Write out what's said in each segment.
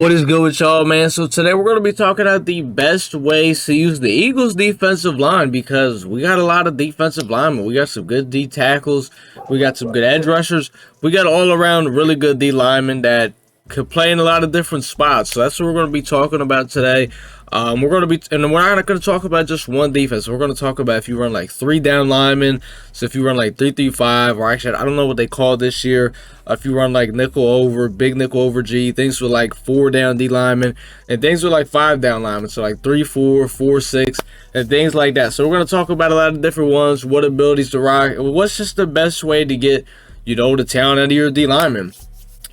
What is good with y'all, man? So today we're going to be talking about the best ways to use the Eagles defensive line, because we got a lot of defensive linemen. We got some good D tackles. We got some good edge rushers. We got all around really good D linemen that could play in a lot of different spots. So that's what we're going to be talking about today. And we're not going to talk about just one defense. We're going to talk about if you run like 3 down linemen. So if you run like 3-3-5, or actually I don't know what they call this year. If you run like nickel over, big nickel over G, things with like 4 down D linemen, and things with like 5 down linemen. So like 3-4, 4-6, and things like that. So we're going to talk about a lot of different ones, what abilities to rock, what's just the best way to get, the talent out of your D linemen.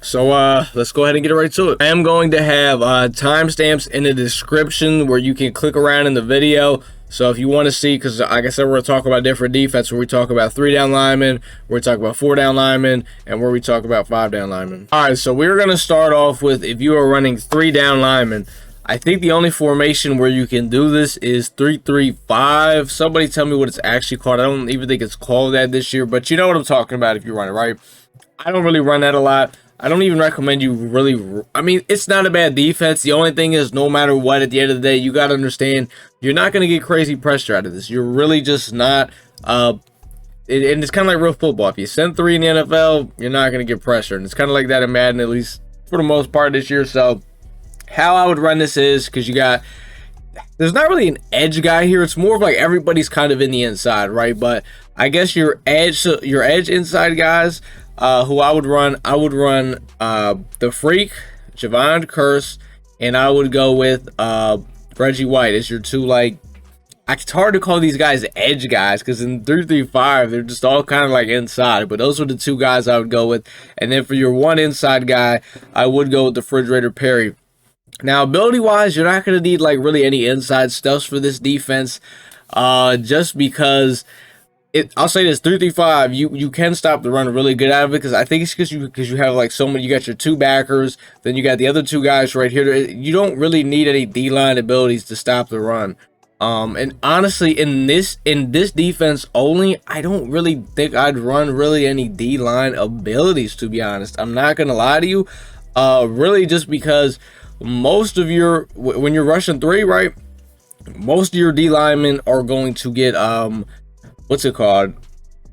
So let's go ahead and get right to it. I am going to have timestamps in the description where you can click around in the video. So if you want to see, because like I said, we're going to talk about different defense, where we talk about 3 down linemen, where we talk about 4 down linemen, and where we talk about 5 down linemen. All right, so we're going to start off with, if you are running 3 down linemen, I think the only formation where you can do this is 3-3-5. Somebody tell me what it's actually called. I don't even think it's called that this year, but you know what I'm talking about if you run it, right? I don't really run that a lot. I don't even recommend you really. I mean, it's not a bad defense. The only thing is, no matter what, at the end of the day, you got to understand, you're not going to get crazy pressure out of this. You're really just not. And it's kind of like real football. If you send 3 in the NFL, you're not going to get pressure. And it's kind of like that in Madden, at least for the most part this year. So how I would run this is, because there's not really an edge guy here. It's more of like everybody's kind of in the inside, right? But I guess your edge inside guys, who I would run the Freak, Javon Curse, and I would go with Reggie White as your 2, like, it's hard to call these guys edge guys, because in 3-3-5 they're just all kind of like inside, but those were the 2 guys I would go with. And then for your 1 inside guy, I would go with the Refrigerator Perry. Now, ability wise, you're not going to need like really any inside stuffs for this defense, just because I'll say this, 3-3-5, you can stop the run really good out of it, because I think it's because you have like so many. You got your 2 backers, then you got the other 2 guys right here. You don't really need any D-line abilities to stop the run. And honestly, in this defense only, I don't really think I'd run really any D-line abilities, to be honest. I'm not gonna lie to you, really, just because most of when you're rushing 3, right, most of your D linemen are going to get what's it called?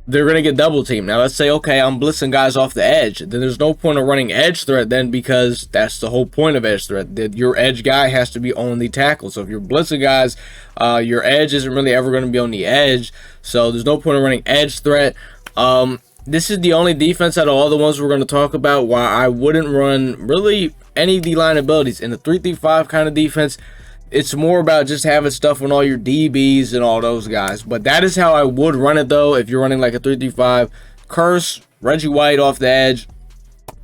They're going to get double teamed. Now, let's say, okay, I'm blitzing guys off the edge. Then there's no point of running edge threat then, because that's the whole point of edge threat. Your edge guy has to be on the tackle. So if you're blitzing guys, your edge isn't really ever going to be on the edge. So there's no point of running edge threat. This is the only defense out of all the ones we're going to talk about why I wouldn't run really any D-line abilities. In the 3-3-5 kind of defense, it's more about just having stuff on all your DBs and all those guys. But that is how I would run it, though, if you're running like a 3-3-5. Curse, Reggie White off the edge,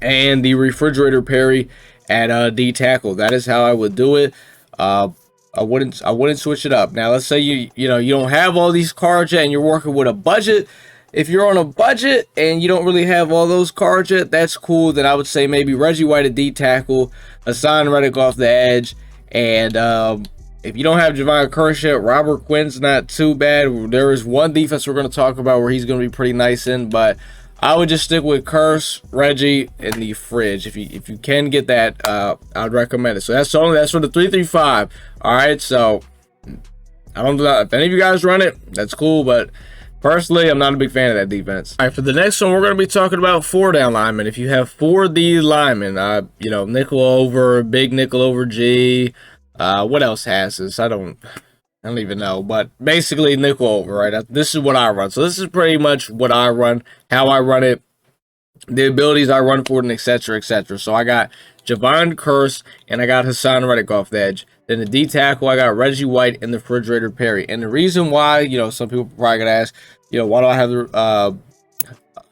and the Refrigerator Perry at D tackle. That is how I would do it. I wouldn't switch it up. Now, let's say you don't have all these cards yet and you're working with a budget. If you're on a budget and you don't really have all those cards yet, that's cool. Then I would say maybe Reggie White at D tackle, Hassan Reddick off the edge. And if you don't have Javon Curse yet, Robert Quinn's not too bad. There is one defense we're going to talk about where he's going to be pretty nice in, but I would just stick with Curse, Reggie, and the Fridge. If you can get that, I'd recommend it. So that's for the 3-3-5. All right, so I don't know if any of you guys run it. That's cool, but personally, I'm not a big fan of that defense. All right, for the next one, we're going to be talking about 4 down linemen. If you have 4 D linemen, nickel over, big nickel over G. What else has this? I don't even know. But basically, nickel over, right? This is what I run. So this is pretty much what I run, how I run it, the abilities I run for it, and etc., etc. So I got Javon Curse, and I got Hassan Reddick off the edge. Then the D tackle, I got Reggie White and the Refrigerator Perry. And the reason why, some people probably gonna ask, why do I have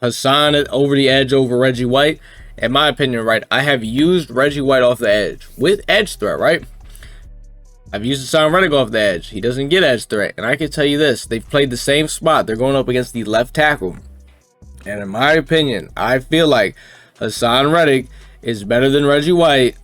Hassan over the edge over Reggie White? In my opinion, right, I have used Reggie White off the edge with edge threat, right? I've used Hassan Reddick off the edge. He doesn't get edge threat. And I can tell you this, they've played the same spot. They're going up against the left tackle. And in my opinion, I feel like Hassan Reddick is better than Reggie White,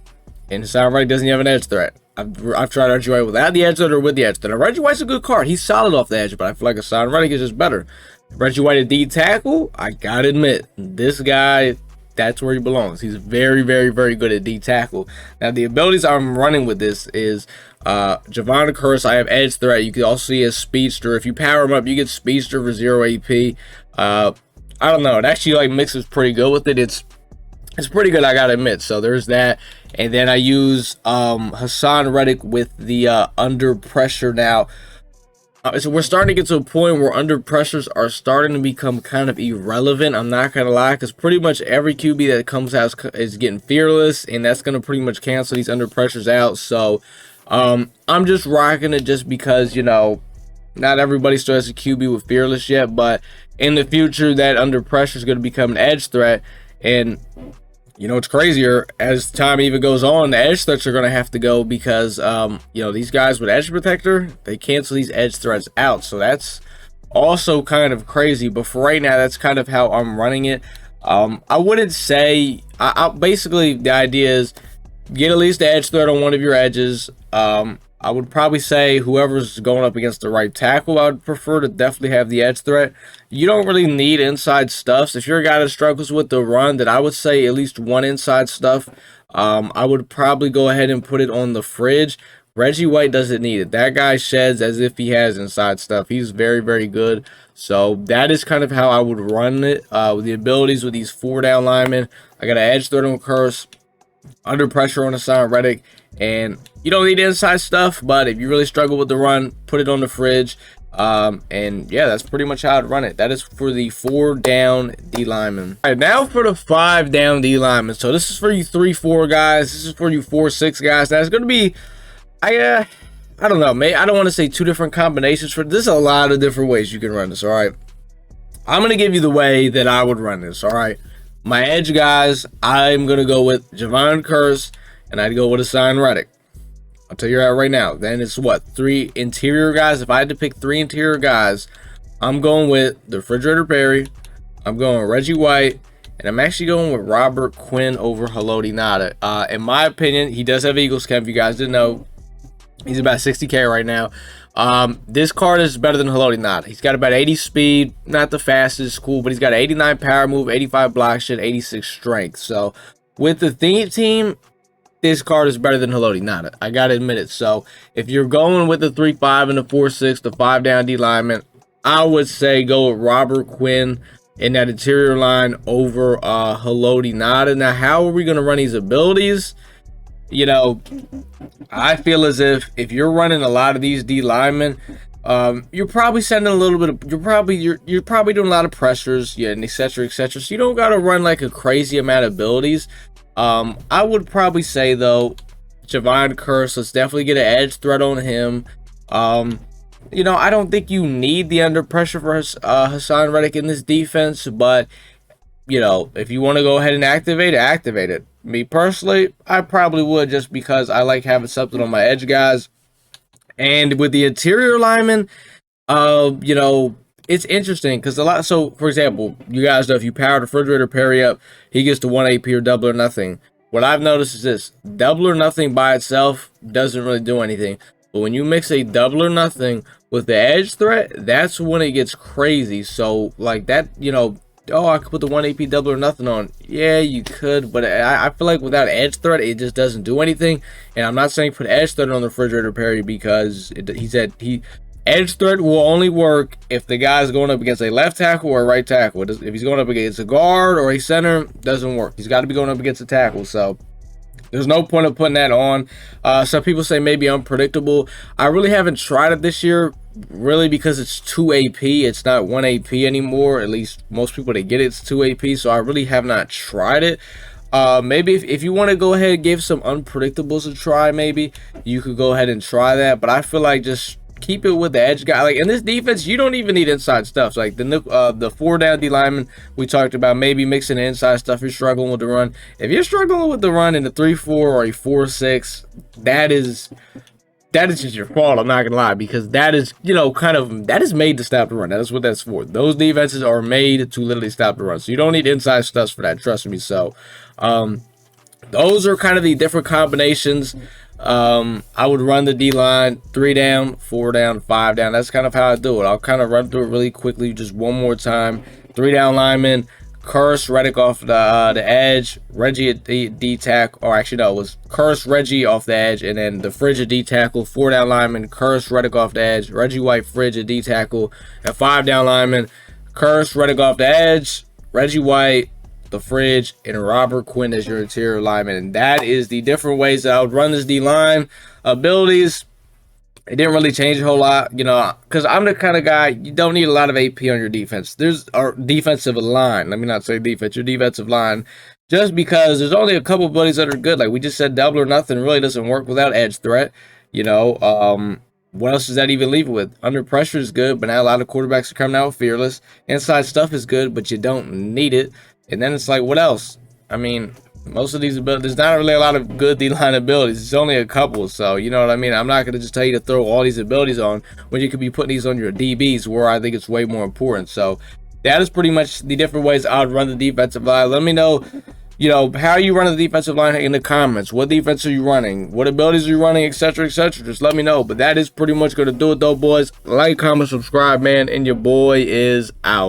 and Hassan Reddick doesn't have an edge threat. I've tried Reggie White without the edge threat or with the edge threat. Now, Reggie White's a good card. He's solid off the edge, but I feel like Hassan Reddick is just better. Reggie White at D tackle, I gotta admit, this guy that's where he belongs. He's very, very, very good at D tackle. Now, the abilities I'm running with this is Javon Curse. I have Edge Threat. You can also see his Speedster. If you power him up, you get Speedster for 0 AP. I don't know. It actually like mixes pretty good with it. It's pretty good, I gotta admit. So there's that. And then I use Hassan Reddick with the under pressure now. So we're starting to get to a point where under pressures are starting to become kind of irrelevant. I'm not gonna lie, because pretty much every QB that comes out is getting fearless, and that's gonna pretty much cancel these under pressures out. So I'm just rocking it just because, you know, not everybody still has a QB with fearless yet, but in the future that under pressure is going to become an edge threat. And you know, it's crazier as time even goes on, the edge threats are going to have to go because, you know, these guys with edge protector, they cancel these edge threats out. So that's also kind of crazy. But for right now, that's kind of how I'm running it. I wouldn't say, basically the idea is get at least the edge threat on one of your edges. I would probably say whoever's going up against the right tackle, I would prefer to definitely have the edge threat. You don't really need inside stuffs. If you're a guy that struggles with the run, then I would say at least one inside stuff. I would probably go ahead and put it on the fridge. Reggie White doesn't need it. That guy sheds as if he has inside stuff. He's very, very good. So that is kind of how I would run it with the abilities with these 4 down linemen. I got an edge threat on Curse, under pressure on Hassan Reddick, and you don't need inside stuff, but if you really struggle with the run, put it on the fridge. And yeah, that's pretty much how I'd run it. That is for the 4 down D linemen. All right, now for the 5 down D linemen. So this is for you 3-4 guys. This is for you 4-6 guys. Now it's going to be, I don't know, I don't want to say 2 different combinations for this. Is a lot of different ways you can run this. All right, I'm going to give you the way that I would run this. All right, my edge guys, I'm going to go with Javon Curse, and I'd go with Hassan Reddick. I'll tell you that right now. Then it's what, 3 interior guys. If I had to pick 3 interior guys, I'm going with the Refrigerator Perry, I'm going with Reggie White, and I'm actually going with Robert Quinn over Haloti Ngata. In my opinion, he does have Eagles camp. If you guys didn't know, he's about 60K right now. This card is better than Haloti Ngata. He's got about 80 speed, not the fastest, cool, but he's got 89 power move, 85 block shit, 86 strength. So with the theme team, this card is better than Haloti Ngata. I gotta admit it. So if you're going with the 3-5 and the 4-6, the 5 down D lineman, I would say go with Robert Quinn in that interior line over Haloti Ngata. Now, how are we gonna run these abilities? You know, I feel as if you're running a lot of these D linemen, you're probably sending a little bit of, you're probably doing a lot of pressures, yeah, and etc, etc. So you don't gotta run like a crazy amount of abilities. I would probably say though, Javon Curse, let's definitely get an edge threat on him. You know, I don't think you need the under pressure for Hassan Reddick in this defense, but you know, if you want to go ahead and activate it. Me personally, I probably would, just because I like having something on my edge guys. And with the interior linemen, you know, it's interesting because a lot. So, for example, you guys know if you power the Refrigerator Perry up, he gets to 1 AP or double or nothing. What I've noticed is this: double or nothing by itself doesn't really do anything. But when you mix a double or nothing with the edge threat, that's when it gets crazy. So, like that, you know, oh, I could put the 1 AP double or nothing on. Yeah, you could, but I feel like without edge threat, it just doesn't do anything. And I'm not saying put edge threat on the Refrigerator Perry because edge threat will only work if the guy's going up against a left tackle or a right tackle. If he's going up against a guard or a center, doesn't work. He's got to be going up against a tackle. So there's no point of putting that on. Some people say maybe unpredictable. I really haven't tried it this year, really, because it's 2 AP. It's not 1 AP anymore. At least most people that get it, it's 2 AP. So I really have not tried it. Maybe if you want to go ahead and give some unpredictables a try, maybe you could go ahead and try that. But I feel like just keep it with the edge guy. Like in this defense, you don't even need inside stuff. So like the 4 down D lineman we talked about, maybe mixing the inside stuff. You're struggling with the run. If you're struggling with the run in the 3-4 or a 4-6, that is just your fault. I'm not gonna lie, because that is, you know, that is made to stop the run. That is what that's for. Those defenses are made to literally stop the run. So you don't need inside stuff for that. Trust me. So those are kind of the different combinations. I would run the D line 3 down, 4 down, 5 down. That's kind of how I do it. I'll kind of run through it really quickly just one more time. 3 down linemen, Curse, Reddick off the edge, Reggie at D tackle, or actually no, it was Curse, Reggie off the edge, and then the Fridge at D tackle, 4 down lineman, Curse, Reddick off the edge, Reggie White, Fridge at D tackle, and 5 down lineman, Curse, Reddick off the edge, Reggie White, the Fridge, and Robert Quinn as your interior lineman. And that is the different ways that I would run this D line. Abilities, it didn't really change a whole lot, you know, because I'm the kind of guy, you don't need a lot of AP on your defense. There's our defensive line. Let me not say defense, your defensive line. Just because there's only a couple of buddies that are good. Like we just said, double or nothing really doesn't work without edge threat. You know, what else does that even leave it with? Under pressure is good, but now a lot of quarterbacks are coming out with fearless. Inside stuff is good, but you don't need it. And then it's like, what else? I mean, most of these abilities, there's not really a lot of good D-line abilities. It's only a couple, so you know what I mean? I'm not going to just tell you to throw all these abilities on when you could be putting these on your DBs, where I think it's way more important. So that is pretty much the different ways I would run the defensive line. Let me know, you know, how you run the defensive line in the comments. What defense are you running? What abilities are you running, etc., etc.? Just let me know. But that is pretty much going to do it, though, boys. Like, comment, subscribe, man, and your boy is out.